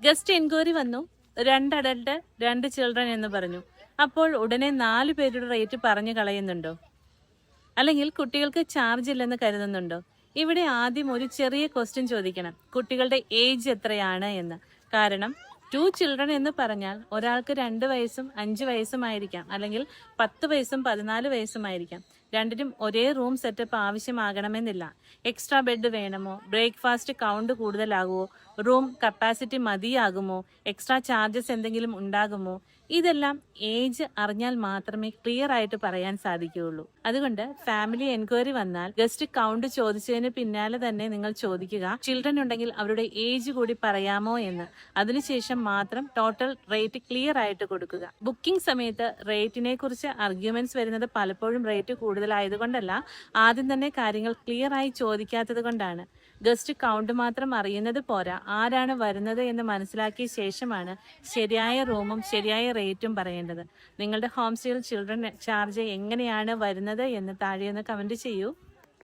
Guest enquiry വന്നു, 2 adult 2 children എന്ന് പറഞ്ഞു. അപ്പോൾ ഉടനെ 4 പേരുടെ റേറ്റ് പറഞ്ഞു കളയുന്നുണ്ടോ? അല്ലെങ്കിൽ കുട്ടികൾക്ക് ചാർജ് ഇല്ലെന്ന് കരുതുന്നുണ്ടോ? ഇവിടെ ആദ്യം ഒരു ചെറിയ ക്വസ്റ്റ്യൻ ചോദിക്കണം, കുട്ടികളുടെ ഏജ് എത്രയാണ് എന്ന്. കാരണം 2 ചിൽഡ്രൻ എന്ന് പറഞ്ഞാൽ ഒരാൾക്ക് 2 വയസ്സും 5 വയസ്സുമായിരിക്കാം, അല്ലെങ്കിൽ 10 വയസ്സും 14 വയസ്സുമായിരിക്കാം. രണ്ടിനും ഒരേ റൂം സെറ്റപ്പ് ആവശ്യമാകണമെന്നില്ല. എക്സ്ട്രാ ബെഡ് വേണമോ? ബ്രേക്ക്ഫാസ്റ്റ് കൗണ്ട് കൂടുതലാകുമോ? റൂം കപ്പാസിറ്റി മതിയാകുമോ? എക്സ്ട്രാ ചാർജസ് എന്തെങ്കിലും ഉണ്ടാകുമോ? ഇതെല്ലാം ഏജ് അറിഞ്ഞാൽ മാത്രമേ ക്ലിയർ ആയിട്ട് പറയാൻ സാധിക്കുകയുള്ളൂ. അതുകൊണ്ട് ഫാമിലി എൻക്വയറി വന്നാൽ ഗസ്റ്റ് കൗണ്ട് ചോദിച്ചതിന് പിന്നാലെ തന്നെ നിങ്ങൾ ചോദിക്കുക, ചിൽഡ്രൻ ഉണ്ടെങ്കിൽ അവരുടെ ഏജ് കൂടി പറയാമോ എന്ന്. അതിനുശേഷം മാത്രം ടോട്ടൽ റേറ്റ് ക്ലിയർ ആയിട്ട് കൊടുക്കുക. ബുക്കിംഗ് സമയത്ത് റേറ്റിനെ കുറിച്ച് ആർഗ്യുമെന്റ്സ് വരുന്നത് പലപ്പോഴും റേറ്റ് കൂടുതലായതുകൊണ്ടല്ല, ആദ്യം തന്നെ കാര്യങ്ങൾ ക്ലിയർ ആയി ചോദിക്കാത്തത് കൊണ്ടാണ്. ഗസ്റ്റ് കൗണ്ട് മാത്രം അറിയുന്നത് പോരാ, ആരാണ് വരുന്നത് എന്ന് മനസ്സിലാക്കിയ ശേഷമാണ് ശരിയായ റൂമും ശരിയായ റേറ്റും പറയേണ്ടത്. നിങ്ങളുടെ ഹോം സ്റ്റേയിൽ ചിൽഡ്രൻ ചാർജ് എങ്ങനെയാണ് വരുന്നത് എന്ന് താഴെ ഒന്ന് കമന്റ് ചെയ്യൂ.